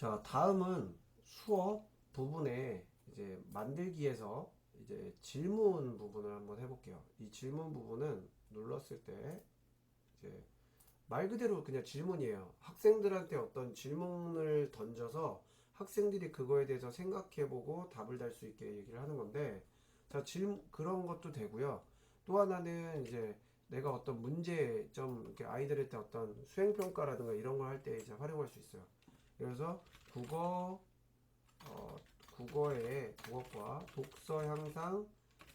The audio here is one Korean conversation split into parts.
자, 다음은 수업 부분에 이제 만들기에서 이제 질문 부분을 한번 해볼게요. 이 질문 부분은 눌렀을 때 이제 말 그대로 그냥 질문이에요. 학생들한테 어떤 질문을 던져서 학생들이 그거에 대해서 생각해보고 답을 달 수 있게 얘기를 하는 건데, 자, 그런 것도 되고요. 또 하나는 이제 내가 어떤 문제점, 이렇게 아이들한테 어떤 수행평가라든가 이런 걸 할 때 이제 활용할 수 있어요. 그래서 국어, 어, 국어과 독서 향상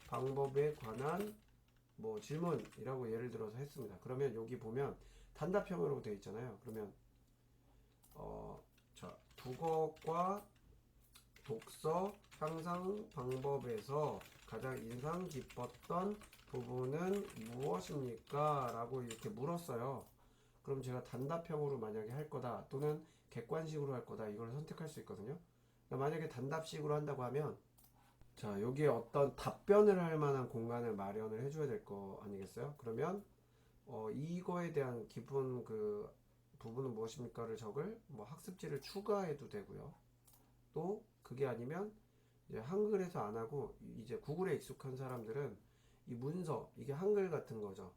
방법에 관한 뭐 질문이라고 예를 들어서 했습니다. 그러면 여기 보면 단답형으로 되어 있잖아요. 그러면 자, 국어과 독서 향상 방법에서 가장 인상 깊었던 부분은 무엇입니까? 라고 이렇게 물었어요. 그럼 제가 단답형으로 만약에 할 거다 또는 객관식으로 할 거다 이걸 선택할 수 있거든요. 그러니까 만약에 단답식으로 한다고 하면 자, 여기에 어떤 답변을 할 만한 공간을 마련을 해줘야 될 거 아니겠어요? 그러면 이거에 대한 깊은 그 부분은 무엇입니까를 적을 뭐 학습지를 추가해도 되고요. 또 그게 아니면 이제 한글에서 안 하고 이제 구글에 익숙한 사람들은 이 문서 이게 한글 같은 거죠.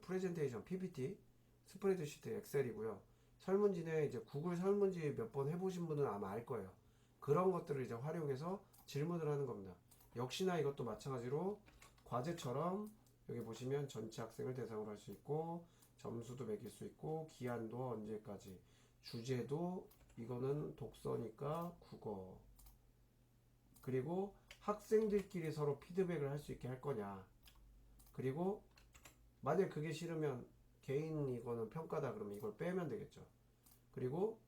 프레젠테이션, PPT, 스프레드시트, 엑셀이고요. 설문지는 이제 구글 설문지 몇 번 해보신 분은 아마 알 거예요. 그런 것들을 이제 활용해서 질문을 하는 겁니다. 역시나 이것도 마찬가지로 과제처럼 여기 보시면 전체 학생을 대상으로 할 수 있고 점수도 매길 수 있고 기한도 언제까지 주제도 이거는 독서니까 국어 그리고 학생들끼리 서로 피드백을 할 수 있게 할 거냐 그리고 만약 그게 싫으면 개인 이거는 평가다 그러면 이걸 빼면 되겠죠. 그리고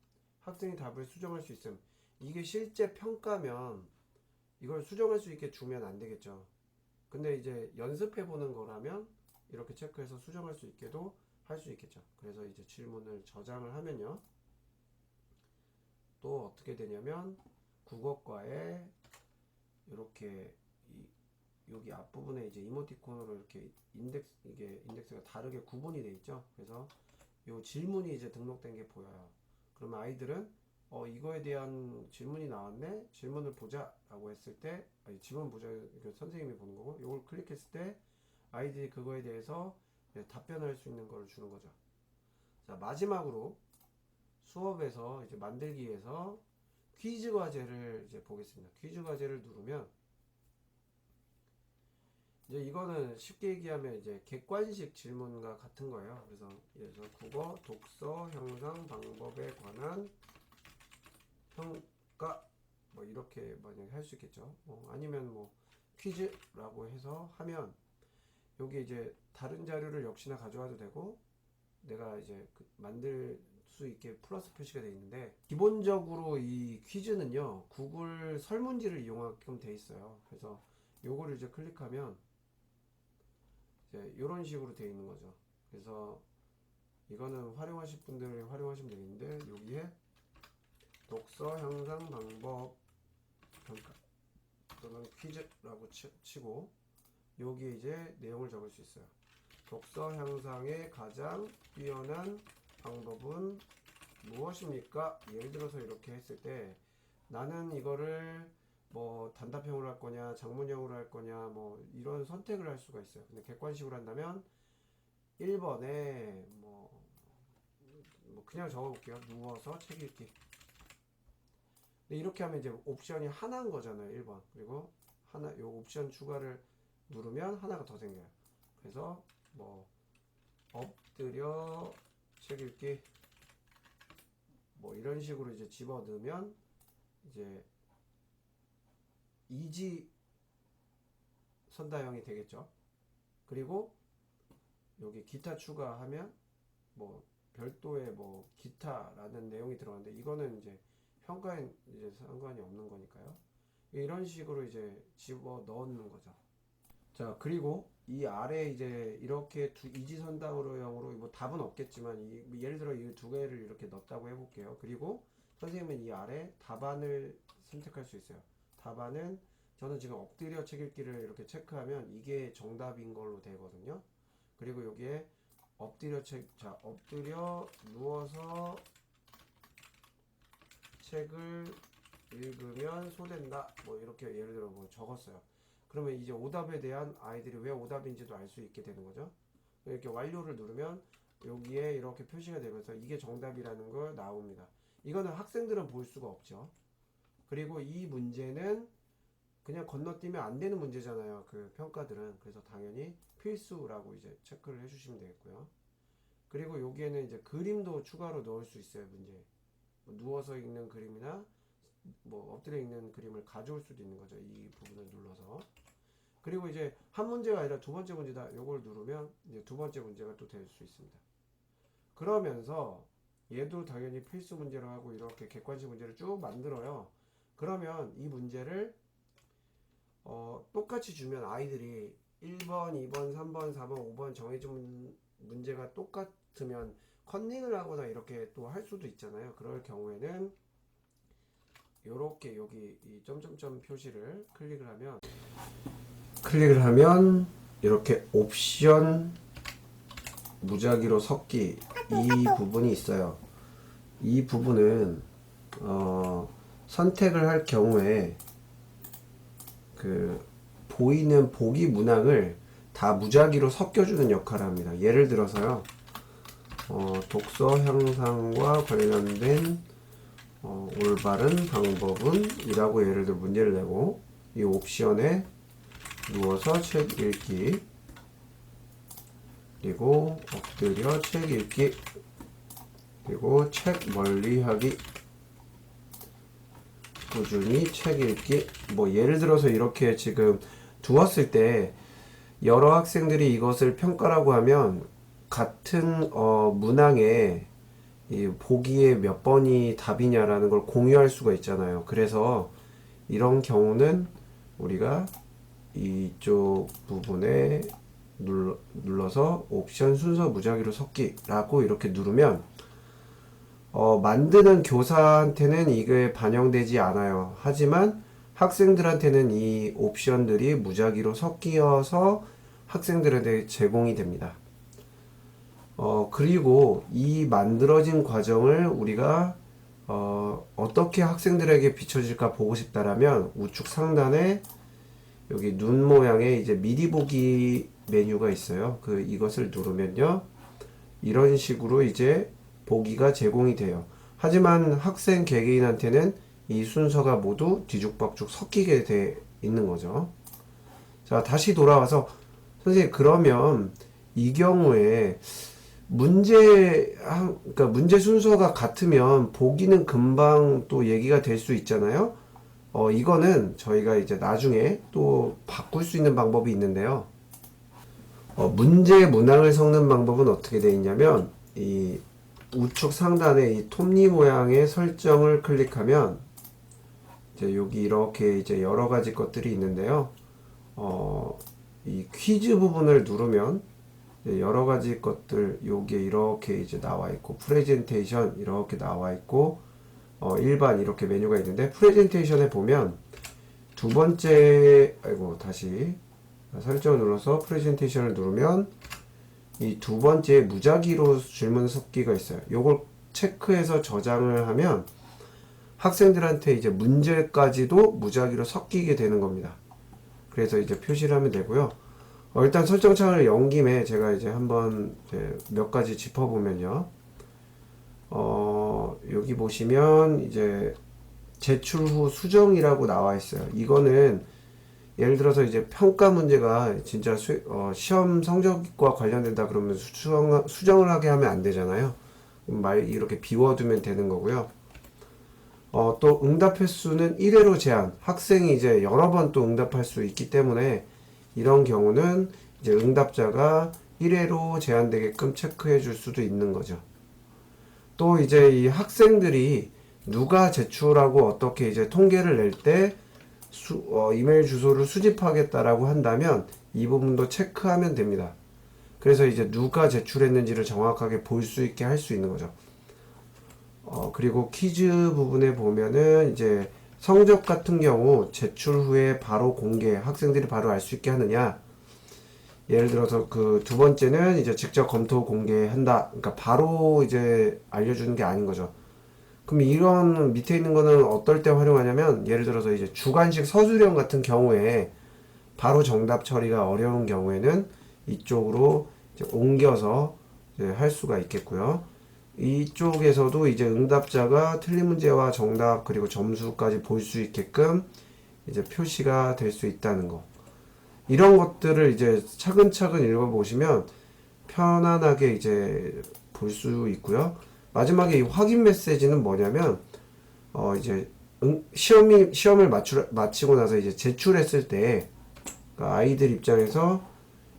학생이 답을 수정할 수 있음 이게 실제 평가면 이걸 수정할 수 있게 주면 안 되겠죠. 근데 이제 연습해 보는 거라면 이렇게 체크해서 수정할 수 있게도 할 수 있겠죠. 그래서 이제 질문을 저장을 하면요. 또 어떻게 되냐면 국어과에 이렇게 여기 앞부분에 이제 이모티콘으로 이렇게 이게 인덱스가 다르게 구분이 돼 있죠. 그래서 요 질문이 이제 등록된 게 보여요. 그러면 아이들은 이거에 대한 질문이 나왔네. 질문을 보자라고 했을 때 아니, 질문 보자 선생님이 보는 거고 이걸 클릭했을 때 아이들이 그거에 대해서 답변할 수 있는 걸 주는 거죠. 자, 마지막으로 수업에서 이제 만들기에서 퀴즈 과제를 이제 보겠습니다. 퀴즈 과제를 누르면 이제 이거는 쉽게 얘기하면 이제 객관식 질문과 같은 거예요. 그래서 예를 들어 국어 독서 향상 방법에 관한 평가 뭐 이렇게 만약에 할 수 있겠죠. 아니면 뭐 퀴즈라고 해서 하면 여기 이제 다른 자료를 역시나 가져와도 되고 내가 이제 만들 수 있게 플러스 표시가 되어 있는데 기본적으로 이 퀴즈는요 구글 설문지를 이용하게끔 되어 있어요. 그래서 요거를 이제 클릭하면 이제 이런 식으로 되어 있는 거죠. 그래서 이거는 활용하실 분들이 활용하시면 되겠는데 여기에 독서 향상 방법 평가 또는 퀴즈라고 치고 여기에 이제 내용을 적을 수 있어요. 독서 향상의 가장 뛰어난 방법은 무엇입니까? 예를 들어서 이렇게 했을 때 나는 이거를 뭐 단답형으로 할 거냐 장문형으로 할 거냐 뭐 이런 선택을 할 수가 있어요. 근데 객관식으로 한다면 1번에 뭐 그냥 적어볼게요. 누워서 책 읽기. 근데 이렇게 하면 이제 옵션이 하나인 거잖아요. 1번. 그리고 하나 요 옵션 추가를 누르면 하나가 더 생겨요. 그래서 뭐 엎드려 책 읽기 뭐 이런 식으로 이제 집어 넣으면 이제 이지 선다형이 되겠죠. 그리고 여기 기타 추가하면 뭐 별도의 뭐 기타라는 내용이 들어가는데 이거는 이제 평가에 이제 상관이 없는 거니까요. 이런 식으로 이제 집어 넣는 거죠. 자, 그리고 이 아래 이제 이렇게 이지선다형으로 뭐 답은 없겠지만 예를 들어 이 두 개를 이렇게 넣었다고 해볼게요. 그리고 선생님은 이 아래 답안을 선택할 수 있어요. 답안은 저는 지금 엎드려 책 읽기를 이렇게 체크하면 이게 정답인 걸로 되거든요. 그리고 여기에 엎드려 누워서 책을 읽으면 소된다. 뭐 이렇게 예를 들어 뭐 적었어요. 그러면 이제 오답에 대한 아이들이 왜 오답인지도 알 수 있게 되는 거죠. 이렇게 완료를 누르면 여기에 이렇게 표시가 되면서 이게 정답이라는 걸 나옵니다. 이거는 학생들은 볼 수가 없죠. 그리고 이 문제는 그냥 건너뛰면 안 되는 문제잖아요. 그 평가들은. 그래서 당연히 필수라고 이제 체크를 해주시면 되겠고요. 그리고 여기에는 이제 그림도 추가로 넣을 수 있어요. 문제. 뭐 누워서 읽는 그림이나 뭐 엎드려 읽는 그림을 가져올 수도 있는 거죠. 이 부분을 눌러서. 그리고 이제 한 문제가 아니라 두 번째 문제다. 요걸 누르면 이제 두 번째 문제가 또 될 수 있습니다. 그러면서 얘도 당연히 필수 문제로 하고 이렇게 객관식 문제를 쭉 만들어요. 그러면 이 문제를 똑같이 주면 아이들이 1번, 2번, 3번, 4번, 5번 정해진 문제가 똑같으면 컨닝을 하거나 이렇게 또 할 수도 있잖아요. 그럴 경우에는 요렇게 여기 이 점점점 표시를 클릭을 하면 이렇게 옵션 무작위로 섞기 이 부분이 있어요. 이 부분은 선택을 할 경우에 그 보이는 보기 문항을 다 무작위로 섞여주는 역할을 합니다. 예를 들어서요, 독서 향상과 관련된 올바른 방법은 이라고 예를 들어 문제를 내고 이 옵션에 누워서 책 읽기, 그리고 엎드려 책 읽기, 그리고 책 멀리 하기, 꾸준히 책 읽기, 뭐 예를 들어서 이렇게 지금 두었을 때 여러 학생들이 이것을 평가라고 하면 같은 문항에 이 보기에 몇 번이 답이냐라는 걸 공유할 수가 있잖아요. 그래서 이런 경우는 우리가 이쪽 부분에 눌러서 옵션 순서 무작위로 섞기라고 이렇게 누르면 만드는 교사한테는 이게 반영되지 않아요. 하지만 학생들한테는 이 옵션들이 무작위로 섞여서 학생들한테 제공이 됩니다. 그리고 이 만들어진 과정을 우리가 어떻게 학생들에게 비춰질까 보고 싶다라면 우측 상단에 여기 눈 모양의 이제 미리 보기 메뉴가 있어요. 이것을 누르면요, 이런 식으로 이제 보기가 제공이 돼요. 하지만 학생 개개인한테는 이 순서가 모두 뒤죽박죽 섞이게 돼 있는 거죠. 자, 다시 돌아와서 선생님, 그러면 이 경우에 그러니까 문제 순서가 같으면 보기는 금방 또 얘기가 될 수 있잖아요. 이거는 저희가 이제 나중에 또 바꿀 수 있는 방법이 있는데요. 문제 문항을 섞는 방법은 어떻게 되어 있냐면, 이 우측 상단에 이 톱니 모양의 설정을 클릭하면 이제 여기 이렇게 이제 여러 가지 것들이 있는데요. 이 퀴즈 부분을 누르면 여러 가지 것들 여기에 이렇게 이제 나와 있고, 프레젠테이션 이렇게 나와 있고, 일반 이렇게 메뉴가 있는데, 프레젠테이션에 보면 두 번째, 다시 설정을 눌러서 프레젠테이션을 누르면 이 두 번째 무작위로 질문 섞기가 있어요. 요걸 체크해서 저장을 하면 학생들한테 이제 문제까지도 무작위로 섞이게 되는 겁니다. 그래서 이제 표시를 하면 되고요. 일단 설정창을 연 김에 제가 이제 한번 몇 가지 짚어보면요. 여기 보시면 이제 제출 후 수정이라고 나와 있어요. 이거는 예를 들어서 이제 평가 문제가 진짜 시험 성적과 관련된다 그러면 수정을 하게 하면 안 되잖아요. 이렇게 비워두면 되는 거고요. 또 응답 횟수는 1회로 제한. 학생이 이제 여러 번 또 응답할 수 있기 때문에 이런 경우는 이제 응답자가 1회로 제한되게끔 체크해 줄 수도 있는 거죠. 또 이제 이 학생들이 누가 제출하고 어떻게 이제 통계를 낼 때 이메일 주소를 수집하겠다라고 한다면 이 부분도 체크하면 됩니다. 그래서 이제 누가 제출했는지를 정확하게 볼 수 있게 할 수 있는 거죠. 그리고 퀴즈 부분에 보면은 이제 성적 같은 경우 제출 후에 바로 공개, 학생들이 바로 알 수 있게 하느냐. 예를 들어서 그 두 번째는 이제 직접 검토 공개한다. 그러니까 바로 이제 알려주는 게 아닌 거죠. 그럼 이런 밑에 있는 거는 어떨 때 활용하냐면, 예를 들어서 이제 주관식 서술형 같은 경우에 바로 정답 처리가 어려운 경우에는 이쪽으로 이제 옮겨서 이제 할 수가 있겠고요. 이쪽에서도 이제 응답자가 틀린 문제와 정답 그리고 점수까지 볼 수 있게끔 이제 표시가 될 수 있다는 거. 이런 것들을 이제 차근차근 읽어보시면 편안하게 이제 볼 수 있고요. 마지막에 이 확인 메시지는 뭐냐면, 이제 시험을 마치고 나서 이제 제출했을 때, 그러니까 아이들 입장에서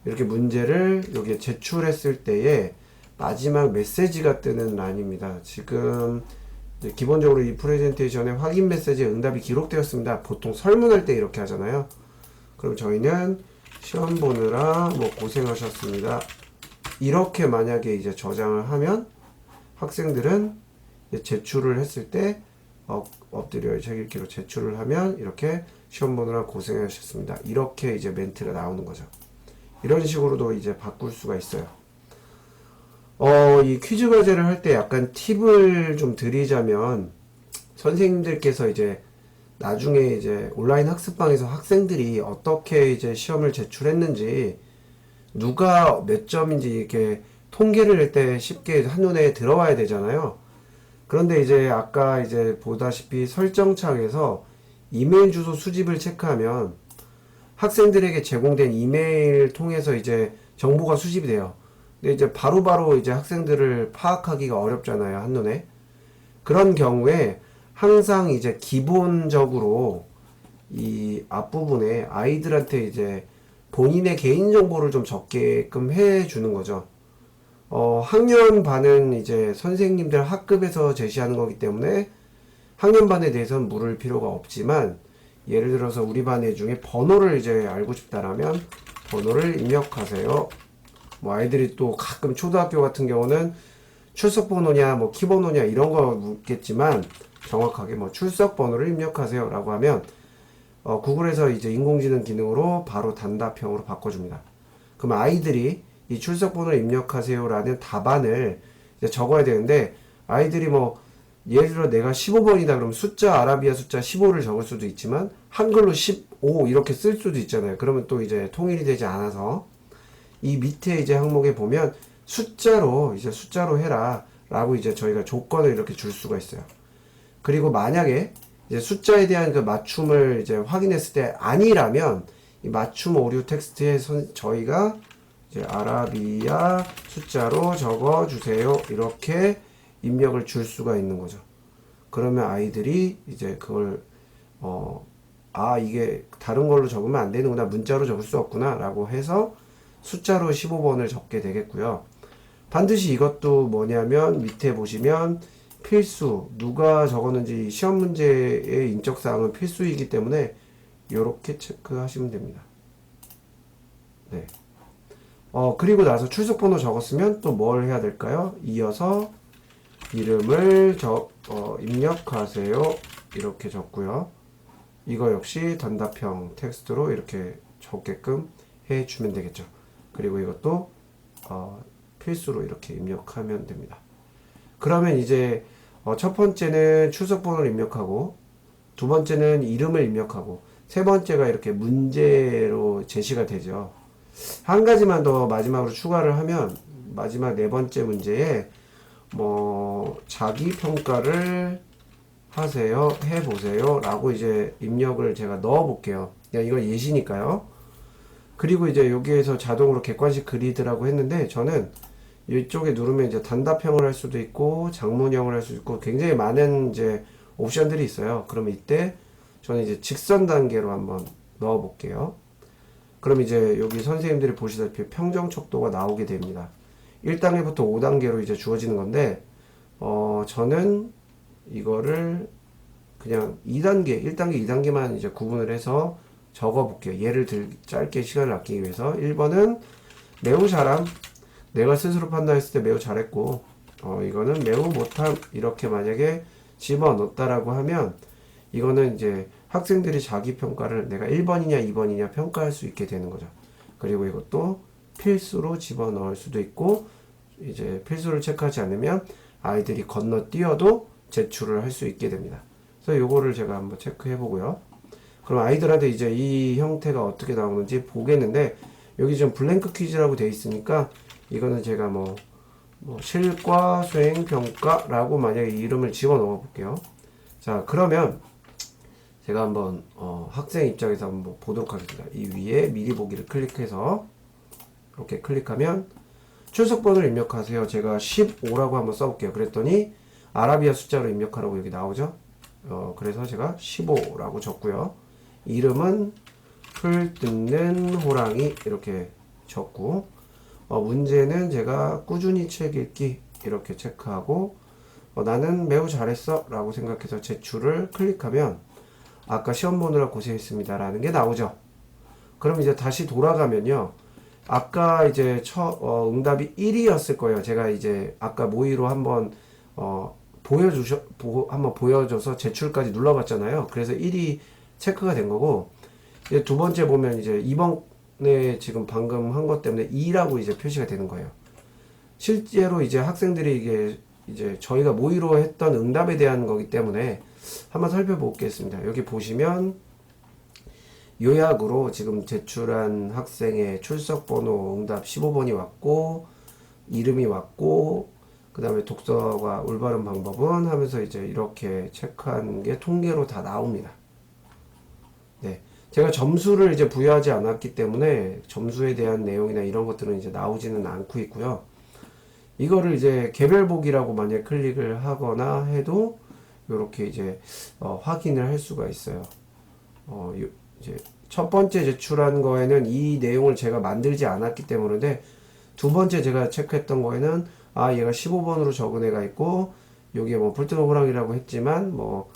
이렇게 문제를 여기에 제출했을 때에 마지막 메시지가 뜨는 란입니다. 지금 이제 기본적으로 이 프레젠테이션에 확인 메시지 응답이 기록되었습니다. 보통 설문할 때 이렇게 하잖아요. 그럼 저희는 시험 보느라 뭐 고생하셨습니다. 이렇게 만약에 이제 저장을 하면 학생들은 제출을 했을 때 엎드려 책 읽기로 제출을 하면 이렇게 시험 보느라 고생하셨습니다. 이렇게 이제 멘트가 나오는 거죠. 이런 식으로도 이제 바꿀 수가 있어요. 이 퀴즈 과제를 할 때 약간 팁을 좀 드리자면, 선생님들께서 이제 나중에 이제 온라인 학습방에서 학생들이 어떻게 이제 시험을 제출했는지, 누가 몇 점인지 이렇게 통계를 낼 때 쉽게 한눈에 들어와야 되잖아요. 그런데 이제 아까 이제 보다시피 설정창에서 이메일 주소 수집을 체크하면 학생들에게 제공된 이메일 통해서 이제 정보가 수집이 돼요. 근데 이제 바로바로 이제 학생들을 파악하기가 어렵잖아요, 한눈에. 그런 경우에 항상 이제 기본적으로 이 앞부분에 아이들한테 이제 본인의 개인정보를 좀 적게끔 해주는 거죠. 학년 반은 이제 선생님들 학급에서 제시하는 거기 때문에 학년 반에 대해서는 물을 필요가 없지만, 예를 들어서 우리 반 애 중에 번호를 이제 알고 싶다라면 번호를 입력하세요. 뭐 아이들이 또 가끔 초등학교 같은 경우는 출석 번호냐 뭐 키 번호냐 이런 거 묻겠지만, 정확하게 뭐 출석 번호를 입력하세요 라고 하면 구글에서 이제 인공지능 기능으로 바로 단답형으로 바꿔줍니다. 그럼 아이들이 이 출석 번호를 입력하세요 라는 답안을 이제 적어야 되는데, 아이들이 뭐 예를 들어 내가 15번이다 그러면 숫자 아라비아 숫자 15를 적을 수도 있지만 한글로 15 이렇게 쓸 수도 있잖아요. 그러면 또 이제 통일이 되지 않아서 이 밑에 이제 항목에 보면 숫자로 해라 라고 이제 저희가 조건을 이렇게 줄 수가 있어요. 그리고 만약에 이제 숫자에 대한 그 맞춤을 이제 확인했을 때 아니라면 이 맞춤 오류 텍스트에 저희가 이제 아라비아 숫자로 적어 주세요 이렇게 입력을 줄 수가 있는 거죠. 그러면 아이들이 이제 그걸 이게 다른 걸로 적으면 안 되는구나, 문자로 적을 수 없구나 라고 해서 숫자로 15번을 적게 되겠고요. 반드시 이것도 뭐냐면 밑에 보시면 필수, 누가 적었는지 시험 문제의 인적사항은 필수이기 때문에 이렇게 체크하시면 됩니다. 네. 그리고 나서 출석번호 적었으면 또 뭘 해야 될까요? 이어서 이름을 입력하세요 이렇게 적고요. 이거 역시 단답형 텍스트로 이렇게 적게끔 해주면 되겠죠. 그리고 이것도 필수로 이렇게 입력하면 됩니다. 그러면 이제 첫 번째는 출석번호를 입력하고, 두 번째는 이름을 입력하고, 세 번째가 이렇게 문제로 제시가 되죠. 한 가지만 더 마지막으로 추가를 하면, 마지막 네 번째 문제에 뭐 자기 평가를 하세요, 해보세요 라고 이제 입력을 제가 넣어 볼게요. 이건 예시니까요. 그리고 이제 여기에서 자동으로 객관식 그리드라고 했는데, 저는 이쪽에 누르면 이제 단답형을 할 수도 있고 장문형을 할 수도 있고 굉장히 많은 이제 옵션들이 있어요. 그러면 이때 저는 이제 직선 단계로 한번 넣어 볼게요. 그럼 이제 여기 선생님들이 보시다시피 평정 척도가 나오게 됩니다. 1단계부터 5단계로 이제 주어지는 건데, 저는 이거를 그냥 2단계, 1단계, 2단계만 이제 구분을 해서 적어 볼게요. 예를 짧게 시간을 아끼기 위해서. 1번은 매우 잘함, 내가 스스로 판단했을 때 매우 잘했고, 이거는 매우 못함 이렇게 만약에 집어넣었다라고 하면, 이거는 이제 학생들이 자기 평가를 내가 1번이냐 2번이냐 평가할 수 있게 되는 거죠. 그리고 이것도 필수로 집어넣을 수도 있고, 이제 필수를 체크하지 않으면 아이들이 건너뛰어도 제출을 할 수 있게 됩니다. 그래서 요거를 제가 한번 체크해 보고요. 그럼 아이들한테 이제 이 형태가 어떻게 나오는지 보겠는데, 여기 좀 블랭크 퀴즈라고 되어 있으니까 이거는 제가 뭐 실과 수행 평가라고 만약에 이름을 집어 넣어 볼게요. 자, 그러면 제가 한번 학생 입장에서 한번 보도록 하겠습니다. 이 위에 미리 보기를 클릭해서 이렇게 클릭하면 출석번호를 입력하세요. 제가 15라고 한번 써볼게요. 그랬더니 아라비아 숫자로 입력하라고 여기 나오죠. 그래서 제가 15라고 적고요. 이름은 풀 뜯는 호랑이 이렇게 적고, 문제는 제가 꾸준히 책 읽기 이렇게 체크하고, 나는 매우 잘했어 라고 생각해서 제출을 클릭하면 아까 시험 보느라 고생했습니다 라는 게 나오죠. 그럼 이제 다시 돌아가면요, 아까 이제 응답이 1이었을 거예요. 제가 이제 아까 모의로 한번 한번 보여줘서 제출까지 눌러봤잖아요. 그래서 1이 체크가 된 거고, 이제 두 번째 보면 이제 이번에 지금 방금 한 것 때문에 2라고 이제 표시가 되는 거예요. 실제로 이제 학생들이 이게 이제 저희가 모의로 했던 응답에 대한 거기 때문에 한번 살펴보겠습니다. 여기 보시면 요약으로 지금 제출한 학생의 출석번호 응답 15번이 왔고, 이름이 왔고, 그 다음에 독서가 올바른 방법은 하면서 이제 이렇게 체크한 게 통계로 다 나옵니다. 네. 제가 점수를 이제 부여하지 않았기 때문에 점수에 대한 내용이나 이런 것들은 이제 나오지는 않고 있고요. 이거를 이제 개별 보기라고 만약 클릭을 하거나 해도 이렇게 이제 확인을 할 수가 있어요. 이제 첫 번째 제출한 거에는 이 내용을 제가 만들지 않았기 때문인데, 두 번째 제가 체크했던 거에는 얘가 15번으로 적은 애가 있고, 여기에 뭐 불뜨는 호랑이라고 했지만 뭐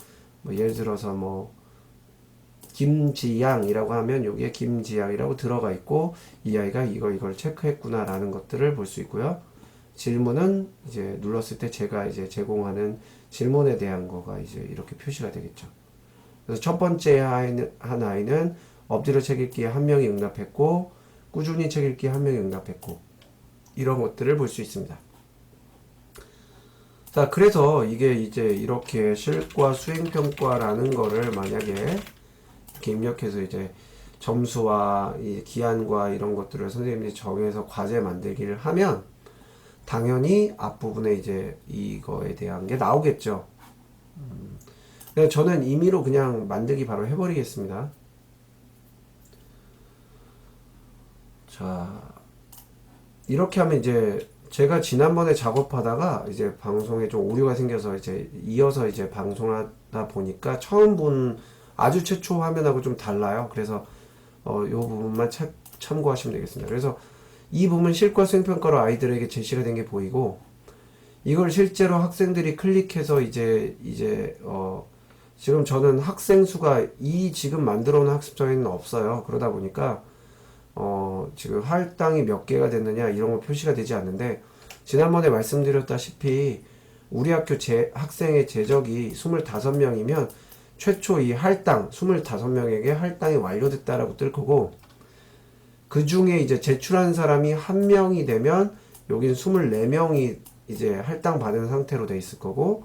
예를 들어서 뭐 김지양이라고 하면 여기에 김지양이라고 들어가 있고, 이 아이가 이걸 체크했구나 라는 것들을 볼 수 있고요. 질문은 이제 눌렀을 때 제가 이제 제공하는 질문에 대한 거가 이제 이렇게 표시가 되겠죠. 그래서 첫 번째 한 아이는 엎드려 책 읽기에 한 명이 응답했고, 꾸준히 책 읽기에 한 명이 응답했고, 이런 것들을 볼 수 있습니다. 자, 그래서 이게 이제 이렇게 실과 수행평가라는 거를 만약에 이렇게 입력해서 이제 점수와 이 기한과 이런 것들을 선생님이 정해서 과제 만들기를 하면 당연히 앞부분에 이제 이거에 대한 게 나오겠죠. 그래서 저는 임의로 그냥 만들기 바로 해버리겠습니다. 자, 이렇게 하면 이제 제가 지난번에 작업하다가 이제 방송에 좀 오류가 생겨서 이제 이어서 이제 방송하다 보니까 처음 본 아주 최초 화면하고 좀 달라요. 그래서 요 부분만 참고하시면 되겠습니다. 그래서 이 부분 실과 수행평가로 아이들에게 제시가 된 게 보이고, 이걸 실제로 학생들이 클릭해서 이제 지금 저는 학생 수가 이 지금 만들어 놓은 학습정에는 없어요. 그러다 보니까 지금 할당이 몇 개가 됐느냐 이런 거 표시가 되지 않는데, 지난번에 말씀드렸다시피 우리 학교 학생의 제적이 25명이면 최초 이 할당 25명에게 할당이 완료됐다라고 뜰 거고, 그 중에 이제 제출한 사람이 한 명이 되면 여긴 24명이 이제 할당 받은 상태로 돼 있을 거고,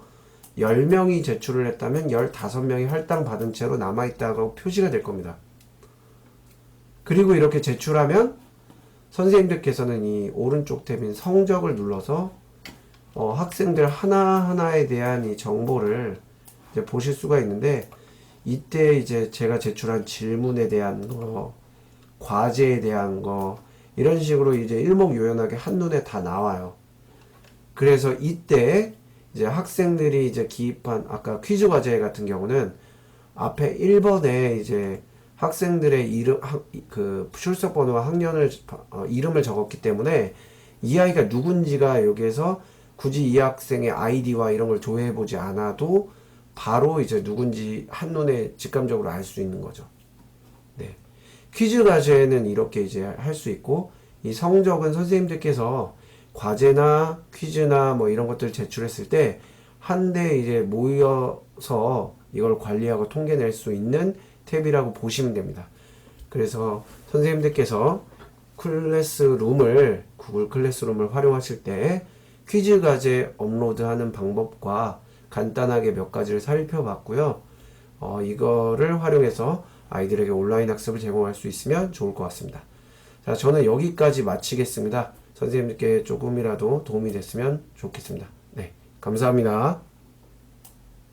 10명이 제출을 했다면 15명이 할당 받은 채로 남아있다고 표시가 될 겁니다. 그리고 이렇게 제출하면 선생님들께서는 이 오른쪽 탭인 성적을 눌러서 학생들 하나하나에 대한 이 정보를 이제 보실 수가 있는데, 이때 이제 제가 제출한 질문에 대한 거, 과제에 대한 거, 이런 식으로 이제 일목요연하게 한눈에 다 나와요. 그래서 이때 이제 학생들이 이제 기입한 아까 퀴즈 과제 같은 경우는 앞에 1번에 이제 학생들의 이름, 그 출석 번호와 학년을 이름을 적었기 때문에 이 아이가 누군지가 여기에서 굳이 이 학생의 아이디와 이런 걸 조회해 보지 않아도 바로 이제 누군지 한눈에 직감적으로 알 수 있는 거죠. 네. 퀴즈 과제는 이렇게 이제 할 수 있고, 이 성적은 선생님들께서 과제나 퀴즈나 뭐 이런 것들 제출했을 때 한데 이제 모여서 이걸 관리하고 통계낼 수 있는 탭이라고 보시면 됩니다. 그래서 선생님들께서 구글 클래스룸을 활용하실 때 퀴즈 과제 업로드하는 방법과 간단하게 몇 가지를 살펴봤고요. 이거를 활용해서 아이들에게 온라인 학습을 제공할 수 있으면 좋을 것 같습니다. 자, 저는 여기까지 마치겠습니다. 선생님께 조금이라도 도움이 됐으면 좋겠습니다. 네, 감사합니다.